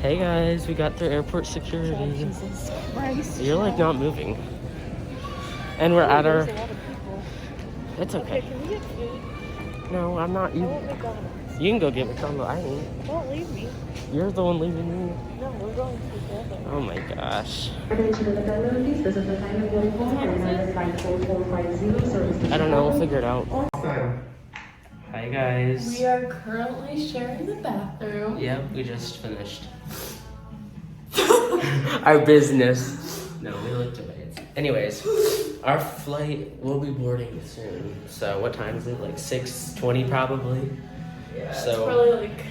Hey guys, we got through airport security. Oh, Jesus Christ. You're like not moving. And we're at our... There's a lot of people. It's okay. Can we get food? No, I'm not. I You want McDonald's. You can go get McDonald's. I ain't. Don't leave me. You're the one leaving me. No, we're going together. Oh my gosh. Attention to the families, this is the final one call and another flight 4450 service. I don't know, we'll figure it out. Hi guys. We are currently sharing the bathroom. Yep, we just finished. Our business. No, we looked away. Anyways, our flight will be boarding soon. So what time is it? Like 6:20 probably? Yeah, So- it's probably like,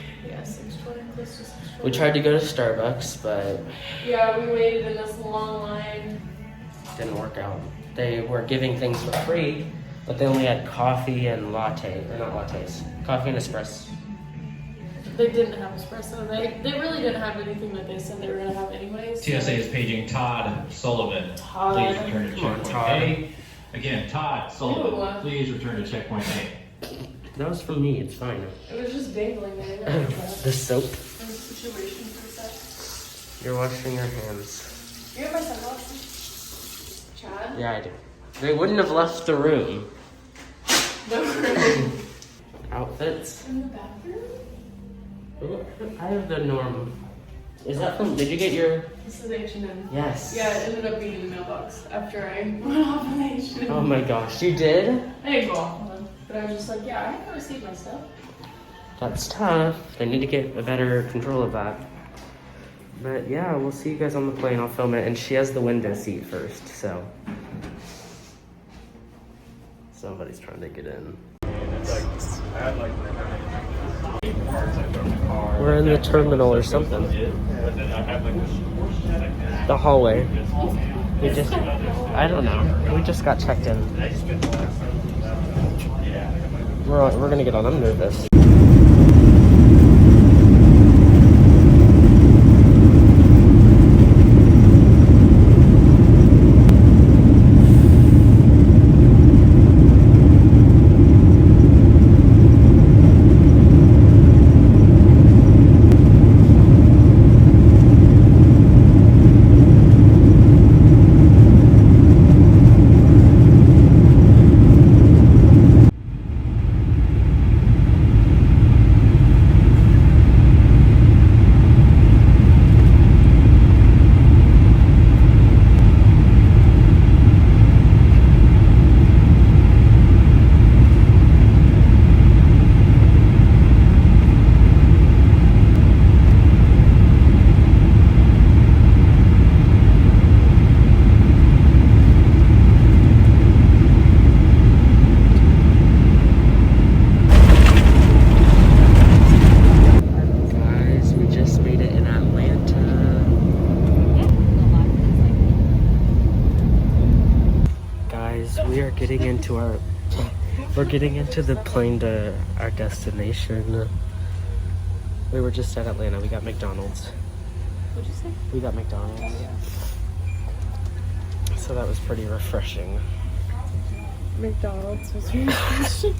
6:20, close to 6:20. We tried to go to Starbucks, but Yeah, we waited in this long line. didn't work out. They were giving things for free, but they only had coffee and latte, or not lattes, coffee and espresso. They didn't have espresso. They really didn't have anything that they said they were going to have anyways. TSA is paging Todd Sullivan. Todd. Please return to Come on, checkpoint Todd. A. Again, Todd Sullivan. Ew. Please return to checkpoint A. That was from me, it's fine. It was just dangling there. The soap. Situation for a sec. You're washing your hands. You have my sunglasses? Chad? Yeah, I do. They wouldn't have left the room. No. Outfits. In the bathroom? Ooh, I have the norm. Is that from, did you get your? This is H&M. Yes. Yeah, it ended up being in the mailbox after I went off on H&M. Oh my gosh, you did? I didn't go off on them, but I was just like, yeah, I haven't received my stuff. That's tough. They need to get a better control of that. But yeah, we'll see you guys on the plane. I'll film it. And she has the window seat first, so. Somebody's trying to get in. We're in the terminal or something. The hallway. We just, I don't know. We just got checked in. We're gonna get on. I'm nervous. We're getting into the plane to our destination. We were just at Atlanta. We got McDonald's. What'd you say? We got McDonald's. So that was pretty refreshing. McDonald's was refreshing.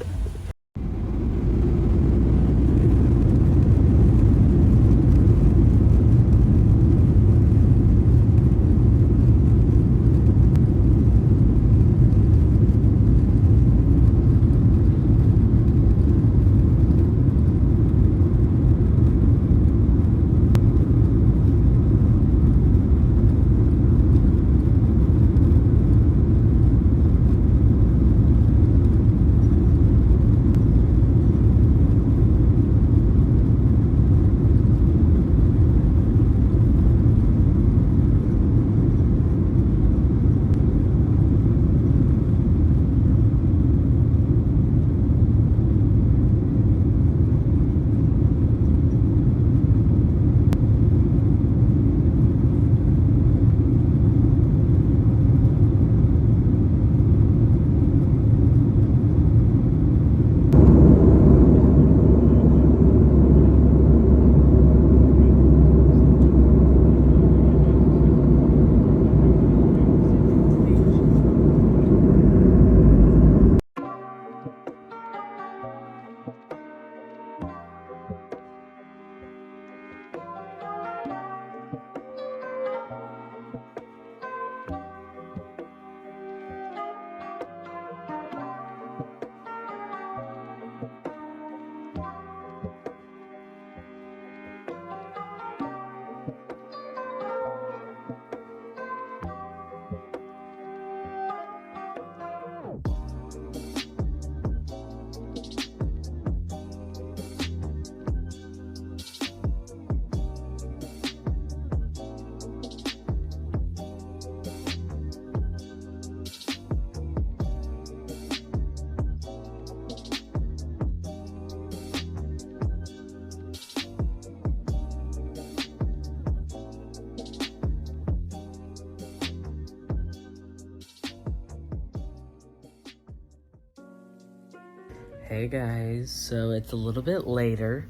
Hey guys, so it's a little bit later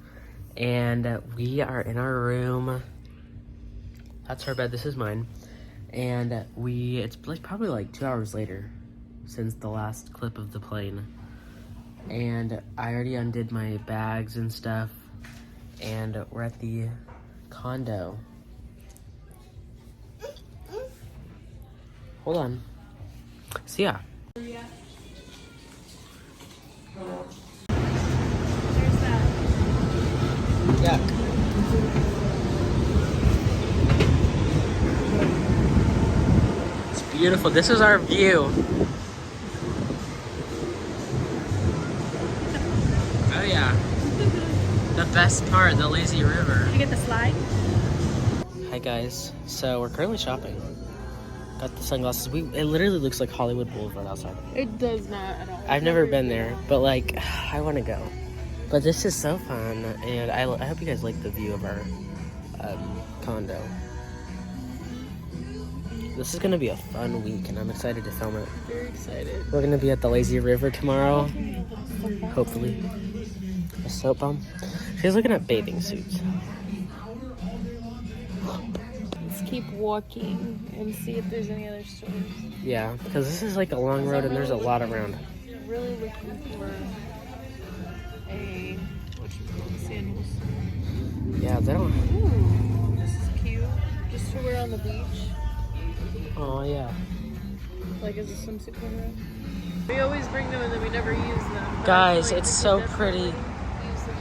and we are in our room. That's her bed, this is mine. And it's like probably like 2 hours later since the last clip of the plane. And I already undid my bags and stuff. And we're at the condo. Hold on. So yeah. Yeah. It's beautiful. This is our view. Oh yeah. The best part, the lazy river. Did you get the slide? Hi guys. So we're currently shopping. Got the sunglasses. It literally looks like Hollywood Boulevard outside. It does not at all. I've never been there, but like I want to go. But this is so fun, and I hope you guys like the view of our condo. This is gonna be a fun week, and I'm excited to film it. Very excited. We're gonna be at the lazy river tomorrow, hopefully. A soap bomb. She's looking at bathing suits. Let's keep walking and see if there's any other stores. Yeah, because this is like a long road, and there's a lot around. I'm really looking for sandals. Yeah, they don't. Ooh, this is cute. Just to wear on the beach, Oh yeah. like as a swimsuit cover. We always bring them and then we never use them. But Guys, I feel like it's we so could pretty. definitely use them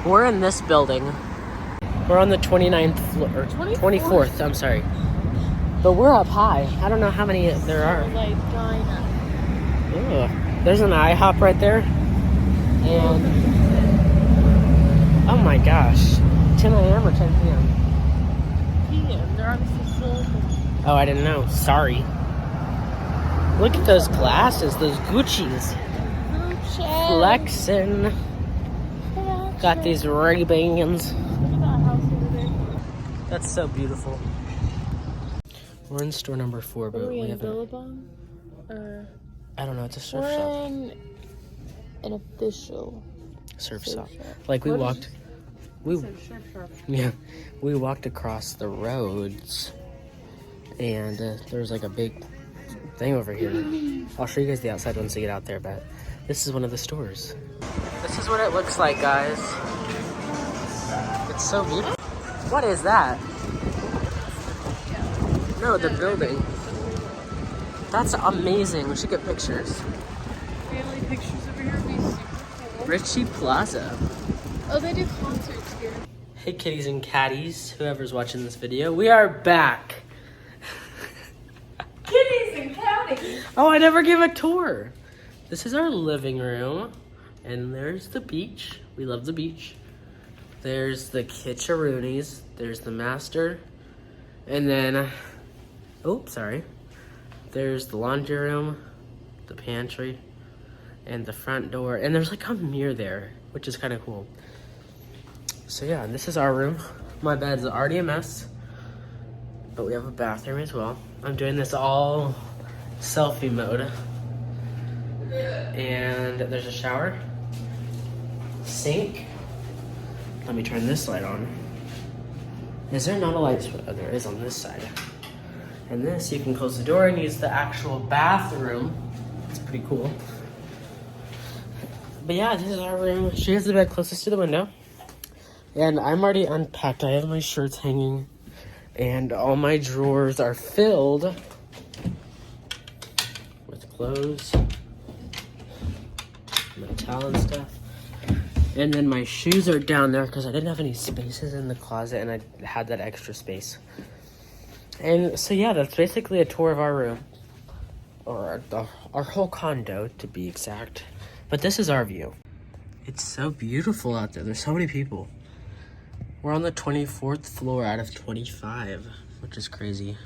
in We're in this building. We're on the 29th floor, or 24th, I'm sorry. But we're up high. I don't know how many there the are. like China. Ugh. There's an IHOP right there. And, oh my gosh. 10 a.m. or 10 p.m.? PM. They're obviously still open. Oh, I didn't know. Sorry. Look at those glasses, those Gucci's. Flexin'. Got these Ray-Bans. Look at that house over there. That's so beautiful. We're in store number 4, but Are we we in haven't. Billabong? Or I don't know. It's a surf we're shop. in an official Surf surf shop. shop. Like we What is- walked. We surf shop. yeah. We walked across the roads, and there was like a big thing over here. I'll show you guys the outside once we get out there. But this is one of the stores. This is what it looks like, guys. It's so beautiful. What is that? No, the building. That's amazing. We should get pictures. Family pictures over here would be super cool. Ritchie Plaza. Oh, they do concerts here. Hey kitties and catties, whoever's watching this video, we are back. Kitties and catties. Oh, I never gave a tour. This is our living room, and there's the beach. We love the beach. There's the kitcheroonies. There's the master, and then, oh, sorry. There's the laundry room, the pantry, and the front door. And there's like a mirror there, which is kind of cool. So yeah, this is our room. My bed's already a mess, but we have a bathroom as well. I'm doing this all selfie mode. And there's a shower, sink. Let me turn this light on. Is there not a light switch? Oh, there is on this side. And this, you can close the door and use the actual bathroom. It's pretty cool. But yeah, this is our room. She has the bed closest to the window. And I'm already unpacked. I have my shirts hanging. And all my drawers are filled with clothes, my towel and stuff. And then my shoes are down there because I didn't have any spaces in the closet and I had that extra space. And so yeah, that's basically a tour of our room. Or our whole condo, to be exact. But this is our view. It's so beautiful out there. There's so many people. We're on the 24th floor out of 25, which is crazy.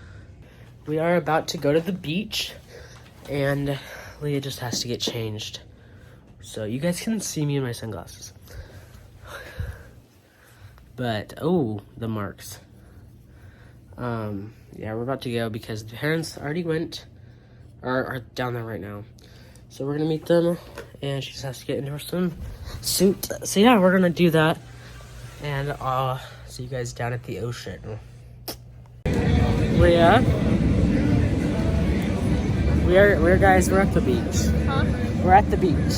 We are about to go to the beach, and Leah just has to get changed. So you guys can see me in my sunglasses. But, oh, the marks. Yeah, we're about to go because the parents already went, or are down there right now. So we're gonna meet them, and she just has to get into her swim suit. So yeah, we're gonna do that, and I'll see you guys down at the ocean. Leah, we're guys. We're at the beach. Huh? We're at the beach.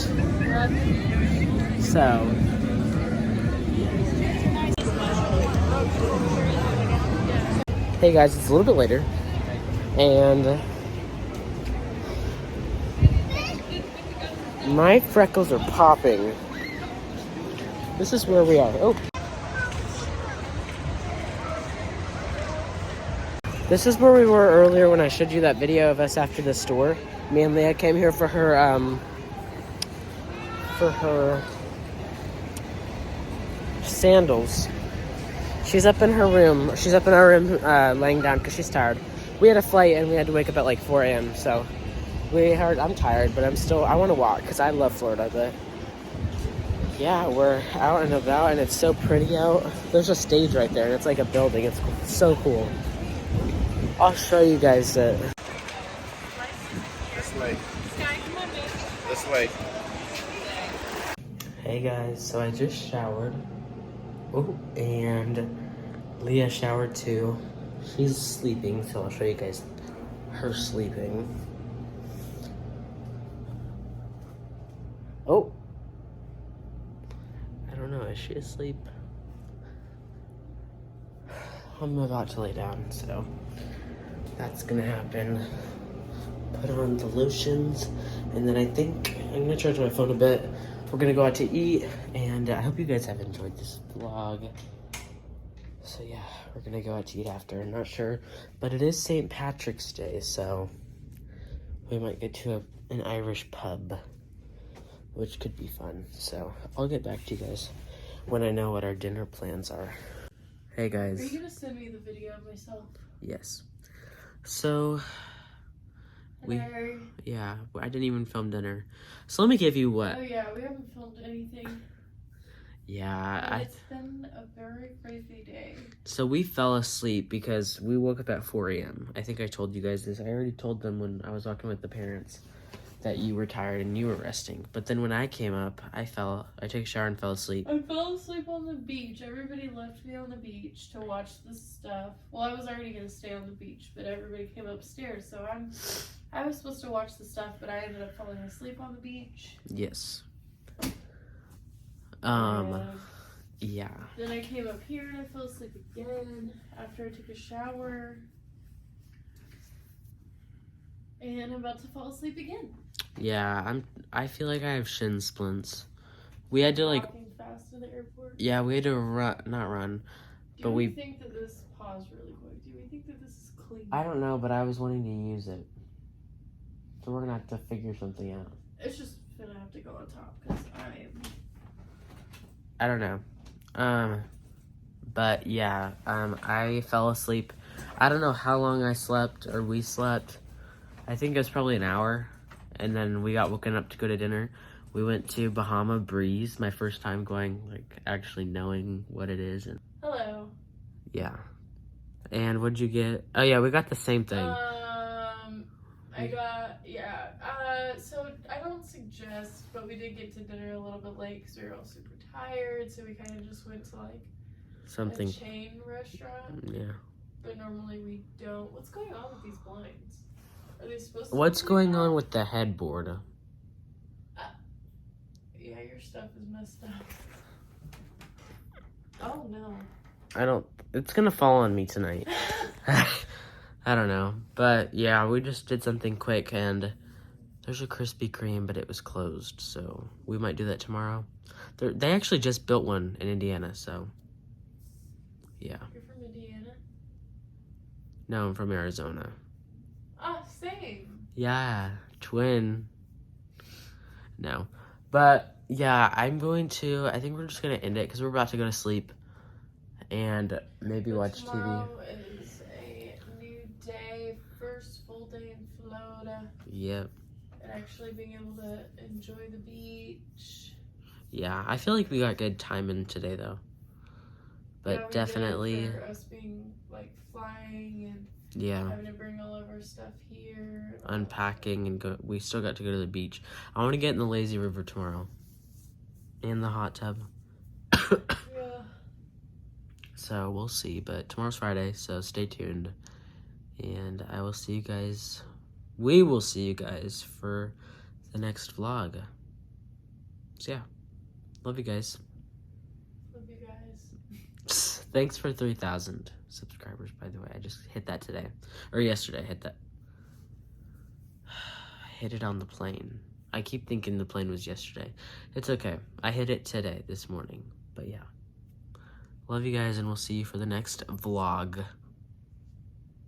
So. Hey guys, it's a little bit later, and my freckles are popping. This is where we are. Oh. This is where we were earlier when I showed you that video of us after the store. Me and Leah came here for her sandals. She's up in her room. She's up in our room laying down because she's tired. We had a flight and we had to wake up at like 4 a.m. So I'm tired, but I want to walk because I love Florida. But yeah, we're out and about and it's so pretty out. There's a stage right there and it's like a building. It's so cool. I'll show you guys it. This way. This way. Hey guys, so I just showered. Oh, and Leah showered too. She's sleeping, so I'll show you guys her sleeping. Oh. I don't know, is she asleep? I'm about to lay down, so that's gonna happen. Put on the lotions, and then I think I'm gonna charge my phone a bit. We're gonna go out to eat, and I hope you guys have enjoyed this vlog. So yeah, we're gonna go out to eat after. I'm not sure, but it is St. Patrick's Day, so we might get to an Irish pub, which could be fun. So I'll get back to you guys when I know what our dinner plans are. Hey guys. Are you gonna send me the video of myself? Yes. So Hello. yeah, I didn't even film dinner. So let me give you what. Oh yeah, we haven't filmed anything. Yeah, It's been a very crazy day. So we fell asleep because we woke up at 4 a.m. I think I told you guys this. I already told them when I was talking with the parents that you were tired and you were resting. But then when I came up, I took a shower and fell asleep. I fell asleep on the beach. Everybody left me on the beach to watch the stuff. Well, I was already gonna stay on the beach, but everybody came upstairs, so I was supposed to watch the stuff, but I ended up falling asleep on the beach. Yes. And yeah. then I came up here and I fell asleep again after I took a shower. And I'm about to fall asleep again. Yeah, I feel like I have shin splints. We had to Walking fast to the airport. yeah, we had to not run. Do But we we- think that this, pause really quick, do we think that this is clean? I don't know, but I was wanting to use it. So we're gonna have to figure something out. It's just gonna have to go on top because I don't know. But yeah, I fell asleep. I don't know how long I slept or we slept. I think it was probably an hour. And then we got woken up to go to dinner. We went to Bahama Breeze, my first time going, like, actually knowing what it is. And Hello. yeah. And what'd you get? Oh yeah, we got the same thing. I got, yeah. So I don't suggest, but we did get to dinner a little bit late because we were all super tired. So we kind of just went to like Something. a chain restaurant. Yeah. But normally we don't. What's going on with these blinds? Are they supposed to? What's be going on off? with the headboard? Yeah, your stuff is messed up. Oh no. It's gonna fall on me tonight. I don't know. But yeah, we just did something quick and there's a Krispy Kreme, but it was closed. So we might do that tomorrow. They actually just built one in Indiana, so yeah. You're from Indiana? No, I'm from Arizona. Ah, same. Yeah, twin. No. But yeah, I think we're just gonna end it because we're about to go to sleep and maybe watch TV. Tomorrow is a new day, first full day in Florida, Yep. and actually being able to enjoy the beach. Yeah, I feel like we got good timing today though. But Yeah, we did definitely for us being like flying and Yeah. Having to bring all of our stuff here. Unpacking and go. We still got to go to the beach. I want to get in the lazy river tomorrow. In the hot tub. Yeah. So we'll see. But tomorrow's Friday, so stay tuned. And I will see you guys. We will see you guys for the next vlog. So yeah. Love you guys. Love you guys. Thanks for 3,000 subscribers, by the way. I just hit that today. Or yesterday, I hit that. I hit it on the plane. I keep thinking the plane was yesterday. It's okay. I hit it today, this morning. But yeah. Love you guys, and we'll see you for the next vlog.